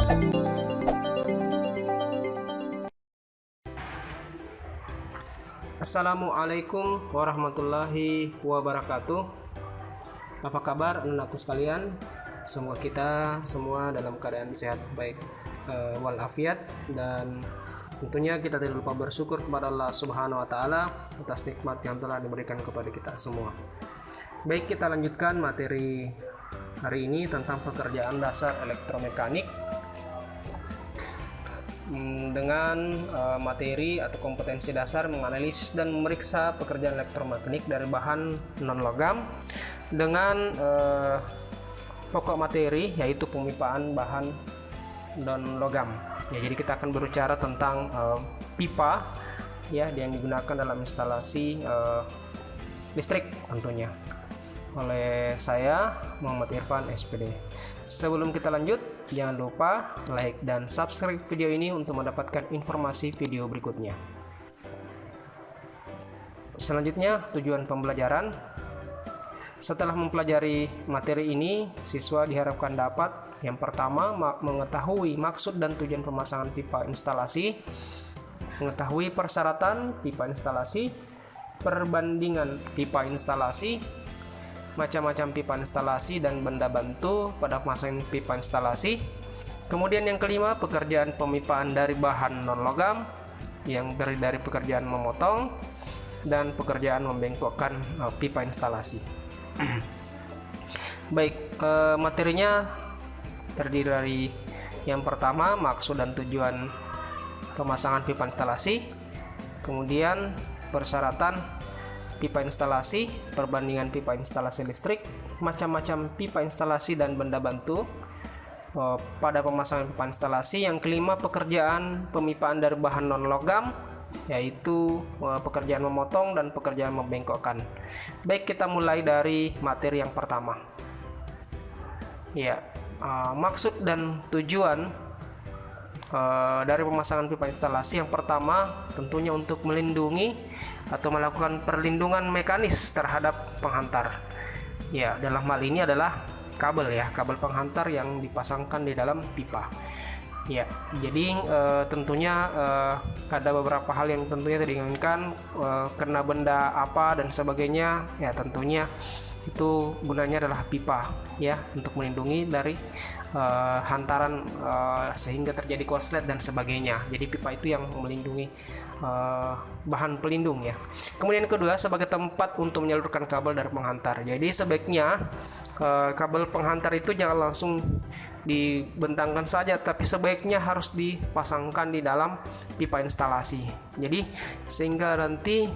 Assalamualaikum warahmatullahi wabarakatuh. Apa kabar anak-anakku sekalian? Semoga kita semua dalam keadaan sehat baik walafiat, dan tentunya kita tidak lupa bersyukur kepada Allah Subhanahu wa taala atas nikmat yang telah diberikan kepada kita semua. Baik, kita lanjutkan materi hari ini tentang pekerjaan dasar elektromekanik dengan materi atau kompetensi dasar menganalisis dan memeriksa pekerjaan elektromekanik dari bahan non-logam dengan pokok materi yaitu pemipaan bahan non-logam. Ya, jadi kita akan berbicara tentang pipa ya yang digunakan dalam instalasi listrik tentunya. Oleh saya Muhammad Irfan SPD. Sebelum kita lanjut, jangan lupa like dan subscribe video ini untuk mendapatkan informasi video berikutnya. Selanjutnya, tujuan pembelajaran. Setelah mempelajari materi ini, siswa diharapkan dapat yang pertama mengetahui maksud dan tujuan pemasangan pipa instalasi, mengetahui persyaratan pipa instalasi, perbandingan pipa instalasi, macam-macam pipa instalasi dan benda bantu pada pemasangan pipa instalasi. Kemudian yang kelima, pekerjaan pemipaan dari bahan non-logam yang terdiri dari pekerjaan memotong dan pekerjaan membengkokkan pipa instalasi. Baik, materinya terdiri dari yang pertama, maksud dan tujuan pemasangan pipa instalasi, kemudian persyaratan pipa instalasi, perbandingan pipa instalasi listrik, macam-macam pipa instalasi dan benda bantu pada pemasangan pipa instalasi. Yang kelima, pekerjaan pemipaan dari bahan non-logam yaitu pekerjaan memotong dan pekerjaan membengkokkan. Baik, kita mulai dari materi yang pertama. Ya, maksud dan tujuan dari pemasangan pipa instalasi. Yang pertama, tentunya untuk melindungi atau melakukan perlindungan mekanis terhadap penghantar. Ya, dalam hal ini adalah kabel ya, kabel penghantar yang dipasangkan di dalam pipa. Ya, jadi tentunya ada beberapa hal yang tentunya tidak diinginkan, kena benda apa dan sebagainya. Ya, tentunya itu gunanya adalah pipa ya, untuk melindungi dari hantaran sehingga terjadi korslet dan sebagainya. Jadi pipa itu yang melindungi bahan pelindung ya. Kemudian kedua, sebagai tempat untuk menyalurkan kabel dari penghantar. Jadi sebaiknya kabel penghantar itu jangan langsung dibentangkan saja, tapi sebaiknya harus dipasangkan di dalam pipa instalasi. Jadi sehingga nanti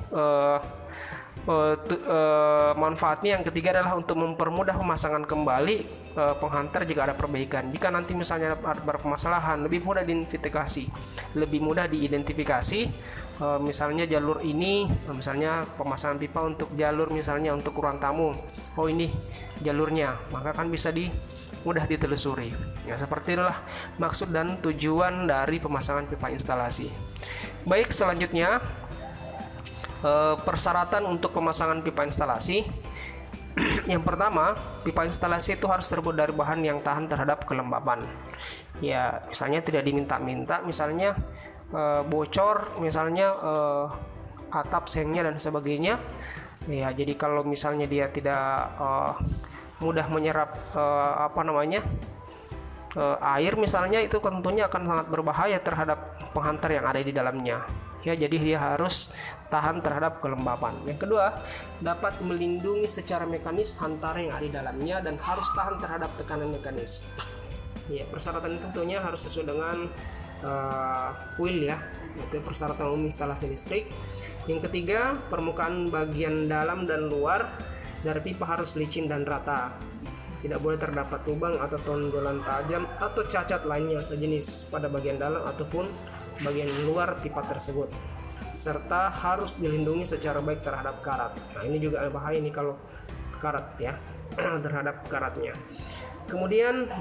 manfaatnya yang ketiga adalah untuk mempermudah pemasangan kembali penghantar jika ada perbaikan. Jika nanti misalnya ada permasalahan, lebih mudah diidentifikasi, misalnya jalur ini, misalnya pemasangan pipa untuk jalur misalnya untuk ruang tamu, oh ini jalurnya, maka kan bisa mudah ditelusuri. Ya, seperti itulah maksud dan tujuan dari pemasangan pipa instalasi. Baik, selanjutnya persyaratan untuk pemasangan pipa instalasi. Yang pertama, pipa instalasi itu harus terbuat dari bahan yang tahan terhadap kelembapan. Ya, misalnya tidak diminta-minta, misalnya bocor, misalnya atap, sengnya dan sebagainya. Ya, jadi kalau misalnya dia tidak mudah menyerap air misalnya, itu tentunya akan sangat berbahaya terhadap penghantar yang ada di dalamnya. Ya, jadi dia harus tahan terhadap kelembapan. Yang kedua, dapat melindungi secara mekanis hantaran yang ada di dalamnya dan harus tahan terhadap tekanan mekanis. Ya, persyaratan tentunya harus sesuai dengan PUIL ya, yaitu persyaratan umum instalasi listrik. Yang ketiga, permukaan bagian dalam dan luar dari pipa harus licin dan rata. Tidak boleh terdapat lubang atau tonjolan tajam atau cacat lainnya sejenis pada bagian dalam ataupun bagian luar pipa tersebut, serta harus dilindungi secara baik terhadap karat. Nah, ini juga bahaya nih kalau karat ya, terhadap karatnya. Kemudian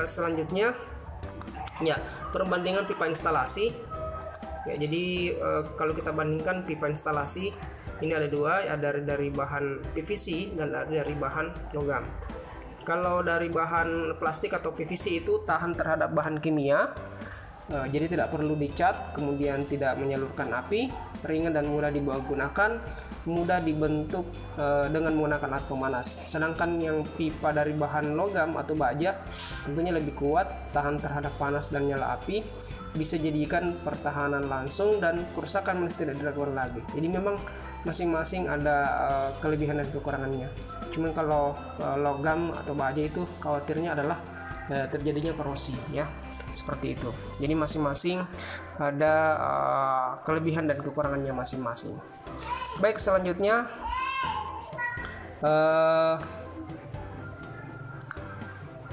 selanjutnya ya, perbandingan pipa instalasi. Ya, jadi kalau kita bandingkan pipa instalasi ini ada dua, ada dari bahan PVC dan ada dari bahan logam. Kalau dari bahan plastik atau PVC itu tahan terhadap bahan kimia, jadi tidak perlu dicat, kemudian tidak menyalurkan api, ringan dan mudah digunakan, mudah dibentuk dengan menggunakan alat pemanas. Sedangkan yang pipa dari bahan logam atau baja tentunya lebih kuat, tahan terhadap panas dan nyala api, bisa jadikan pertahanan langsung dan kerusakan tidak dilakukan lagi. Jadi memang masing-masing ada kelebihan dan kekurangannya. Cuman kalau logam atau baja itu khawatirnya adalah terjadinya korosi, ya, seperti itu. Jadi masing-masing ada kelebihan dan kekurangannya masing-masing. Baik, selanjutnya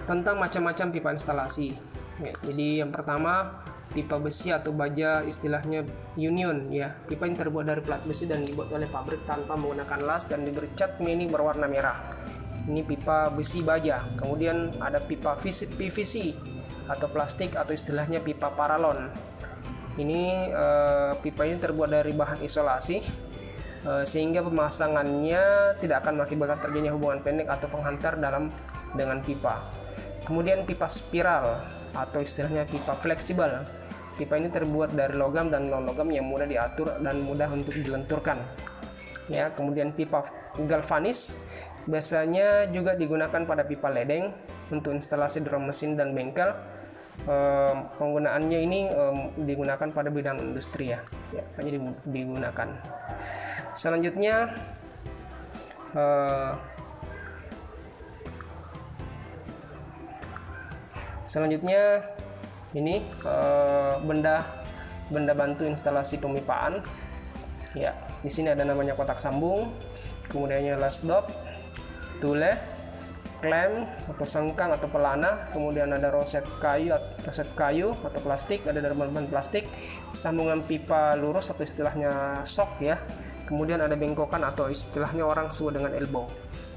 tentang macam-macam pipa instalasi. Jadi yang pertama, pipa besi atau baja, istilahnya union, ya. Pipa yang terbuat dari plat besi dan dibuat oleh pabrik tanpa menggunakan las dan diberi cat mini berwarna merah. Ini pipa besi baja. Kemudian ada pipa PVC atau plastik atau istilahnya pipa paralon. Ini pipa ini terbuat dari bahan isolasi sehingga pemasangannya tidak akan mengakibatkan terjadinya hubungan pendek atau penghantar dengan pipa. Kemudian pipa spiral atau istilahnya pipa fleksibel. Pipa ini terbuat dari logam dan non-logam yang mudah diatur dan mudah untuk dilenturkan. Ya, kemudian pipa galvanis biasanya juga digunakan pada pipa ledeng untuk instalasi drum mesin dan bengkel. Penggunaannya ini digunakan pada bidang industri, ya hanya digunakan. Selanjutnya ini benda bantu instalasi pemipaan. Ya, di sini ada namanya kotak sambung, kemudiannya lasdop, tule, klem atau sengkang atau pelana, kemudian ada roset kayu atau plastik, ada dari bahan plastik, sambungan pipa lurus atau istilahnya sok, ya. Kemudian ada bengkokan atau istilahnya orang sebut dengan elbow.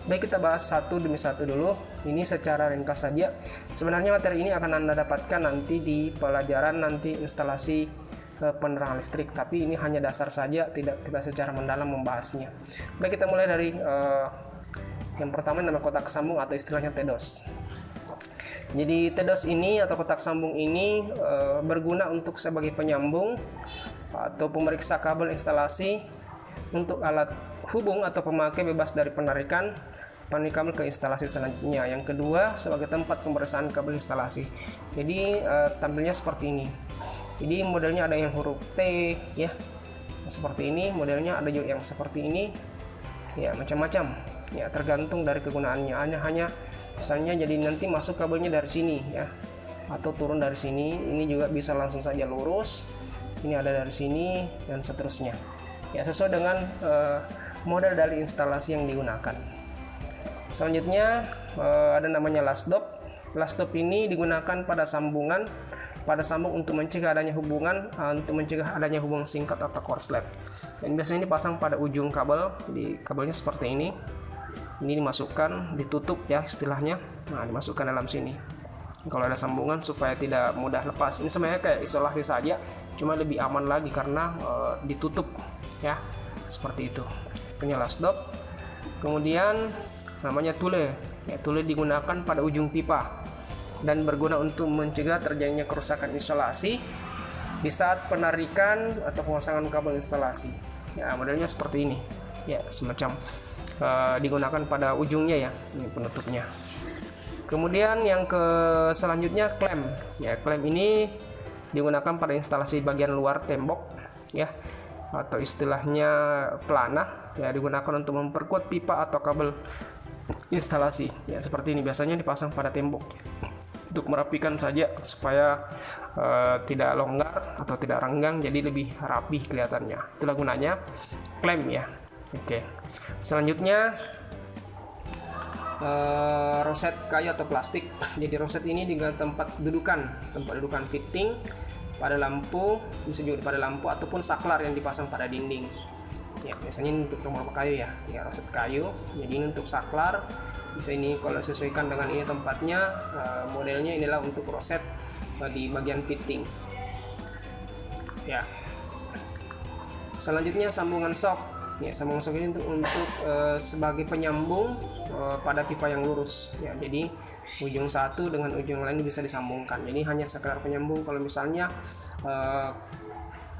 Baik, kita bahas satu demi satu dulu. Ini secara ringkas saja. Sebenarnya materi ini akan Anda dapatkan nanti di pelajaran instalasi penerangan listrik, tapi ini hanya dasar saja, tidak kita secara mendalam membahasnya. Baik, kita mulai dari yang pertama, nama kotak sambung atau istilahnya TEDOS. Jadi TEDOS ini atau kotak sambung ini berguna untuk sebagai penyambung atau pemeriksa kabel instalasi untuk alat hubung atau pemakai bebas dari penarikan kabel ke instalasi selanjutnya. Yang kedua, sebagai tempat pemeriksaan kabel instalasi. Jadi tampilnya seperti ini. Jadi modelnya ada yang huruf T, ya, seperti ini. Modelnya ada juga yang seperti ini, ya, macam-macam. Ya, tergantung dari kegunaannya. Hanya misalnya jadi nanti masuk kabelnya dari sini, ya, atau turun dari sini. Ini juga bisa langsung saja lurus. Ini ada dari sini dan seterusnya. Ya, sesuai dengan model dari instalasi yang digunakan. Selanjutnya ada namanya lasdop. Lasdop ini digunakan pada sambung untuk mencegah adanya hubungan singkat atau korslet. Dan biasanya dipasang pada ujung kabel. Jadi kabelnya seperti ini. Ini dimasukkan, ditutup, ya, istilahnya. Nah, dimasukkan dalam sini. Kalau ada sambungan supaya tidak mudah lepas. Ini sebenarnya kayak isolasi saja, cuma lebih aman lagi karena ditutup, ya, seperti itu. Punya lasdop. Kemudian namanya tule. Ya, tule digunakan pada ujung pipa dan berguna untuk mencegah terjadinya kerusakan isolasi di saat penarikan atau pemasangan kabel instalasi. Ya, modelnya seperti ini. Ya, semacam digunakan pada ujungnya, ya, ini penutupnya. Kemudian yang selanjutnya klem. Ya, klem ini digunakan pada instalasi bagian luar tembok, ya, atau istilahnya pelana, ya, digunakan untuk memperkuat pipa atau kabel instalasi. Ya, seperti ini biasanya dipasang pada tembok untuk merapikan saja supaya tidak longgar atau tidak renggang, jadi lebih rapi kelihatannya. Itulah gunanya klem, ya. Oke. Selanjutnya roset kayu atau plastik. Jadi roset ini dengan tempat dudukan fitting pada lampu, bisa juga pada lampu ataupun saklar yang dipasang pada dinding. Ya, biasanya ini untuk rumah kayu, ya. Ya, roset kayu. Jadi ini untuk saklar. Bisa ini kalau sesuaikan dengan ini tempatnya, modelnya inilah untuk roset di bagian fitting. Ya. Selanjutnya sambungan sok. Ya, sambungan sokket ini untuk sebagai penyambung pada pipa yang lurus. Ya, jadi ujung satu dengan ujung lain bisa disambungkan. Jadi hanya sekedar penyambung. Kalau misalnya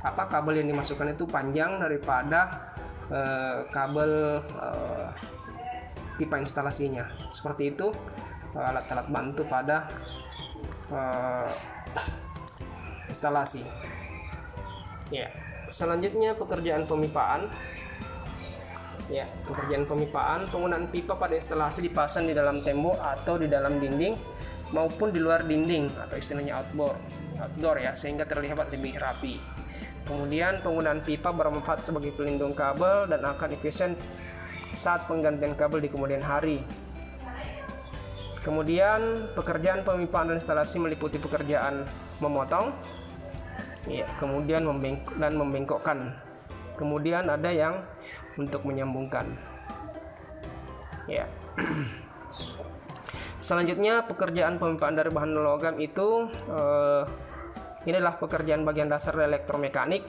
kabel yang dimasukkan itu panjang daripada kabel pipa instalasinya. Seperti itu alat-alat bantu pada instalasi. Ya, selanjutnya pekerjaan pemipaan. Ya, pekerjaan pemipaan, penggunaan pipa pada instalasi dipasang di dalam tembok atau di dalam dinding maupun di luar dinding atau istilahnya outdoor ya, sehingga terlihat lebih rapi. Kemudian penggunaan pipa bermanfaat sebagai pelindung kabel dan akan efisien saat penggantian kabel di kemudian hari. Kemudian pekerjaan pemipaan dan instalasi meliputi pekerjaan memotong, ya, kemudian membengkokkan. Kemudian ada yang untuk menyambungkan. Ya. Selanjutnya pekerjaan pemipaan dari bahan logam itu inilah pekerjaan bagian dasar elektromekanik.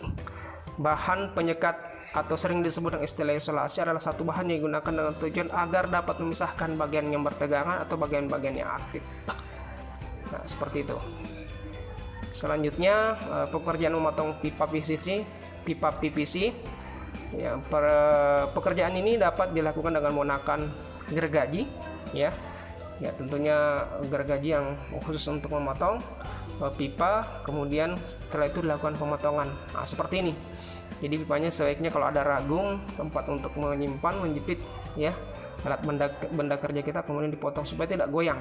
Bahan penyekat atau sering disebut dengan istilah isolasi adalah satu bahan yang digunakan dengan tujuan agar dapat memisahkan bagian yang bertegangan atau bagian-bagian yang aktif. Nah, seperti itu. Selanjutnya pekerjaan memotong pipa PVC. Ya, pekerjaan ini dapat dilakukan dengan menggunakan gergaji, ya. Ya, tentunya gergaji yang khusus untuk memotong pipa. Kemudian setelah itu dilakukan pemotongan. Nah, seperti ini. Jadi pipanya sebaiknya kalau ada ragung, tempat untuk menyimpan, menjepit, ya, alat benda kerja kita, kemudian dipotong supaya tidak goyang.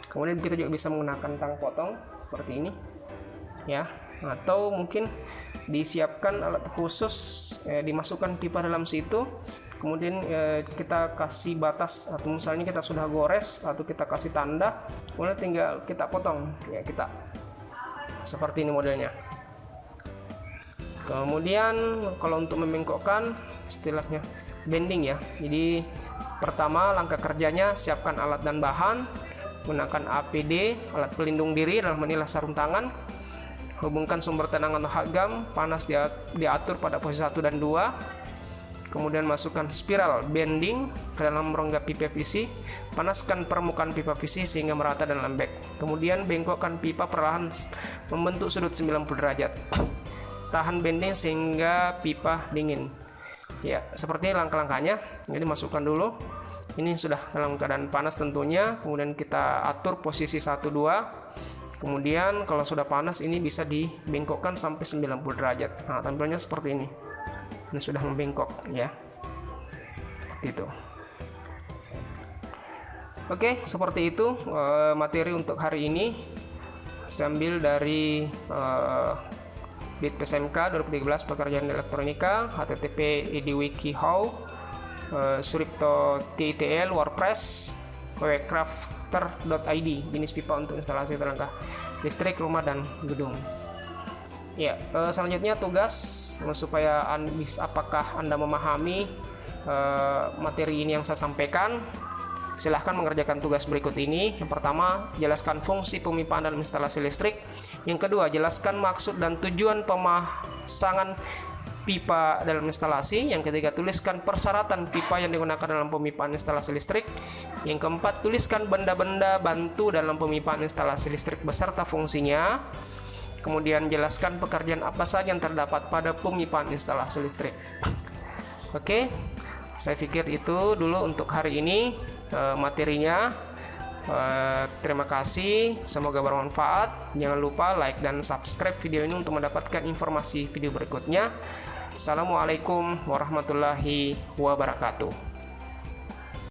Kemudian kita juga bisa menggunakan tang potong seperti ini, ya, atau mungkin disiapkan alat khusus, dimasukkan pipa dalam situ, kemudian kita kasih batas, atau misalnya kita sudah gores atau kita kasih tanda, kemudian tinggal kita potong, ya, kita seperti ini modelnya. Kemudian kalau untuk membengkokkan istilahnya bending, ya. Jadi pertama langkah kerjanya siapkan alat dan bahan, gunakan APD, alat pelindung diri, dalam inilah sarung tangan. Hubungkan sumber tegangan atau hagam, panas diatur pada posisi 1 dan 2. Kemudian masukkan spiral bending ke dalam rongga pipa PVC. Panaskan permukaan pipa PVC sehingga merata dan lembek. Kemudian bengkokkan pipa perlahan membentuk sudut 90 derajat. Tahan bending sehingga pipa dingin. Ya, seperti langkah-langkahnya. Jadi masukkan dulu. Ini sudah dalam keadaan panas tentunya. Kemudian kita atur posisi 1, 2. Kemudian kalau sudah panas ini bisa dibengkokkan sampai 90 derajat. Nah, tampilannya seperti ini. Ini sudah membengkok, ya. Seperti itu. Oke, seperti itu materi untuk hari ini. Saya ambil dari BITPSMK 2013 pekerjaan elektronika, http edwiki.how, suripto TITL, WordPress, www.crafter.id, jenis pipa untuk instalasi tenaga listrik rumah dan gedung. Ya, selanjutnya tugas supaya apakah Anda memahami materi ini yang saya sampaikan. Silahkan mengerjakan tugas berikut ini. Yang pertama, jelaskan fungsi pemipaan dalam instalasi listrik. Yang kedua, jelaskan maksud dan tujuan pemasangan pipa dalam instalasi. Yang ketiga, tuliskan persyaratan pipa yang digunakan dalam pemipaan instalasi listrik. Yang keempat, tuliskan benda-benda bantu dalam pemipaan instalasi listrik beserta fungsinya. Kemudian jelaskan pekerjaan apa saja yang terdapat pada pemipaan instalasi listrik. Oke, saya pikir itu dulu untuk hari ini materinya. Terima kasih, semoga bermanfaat. Jangan lupa like dan subscribe video ini untuk mendapatkan informasi video berikutnya. Assalamualaikum warahmatullahi wabarakatuh.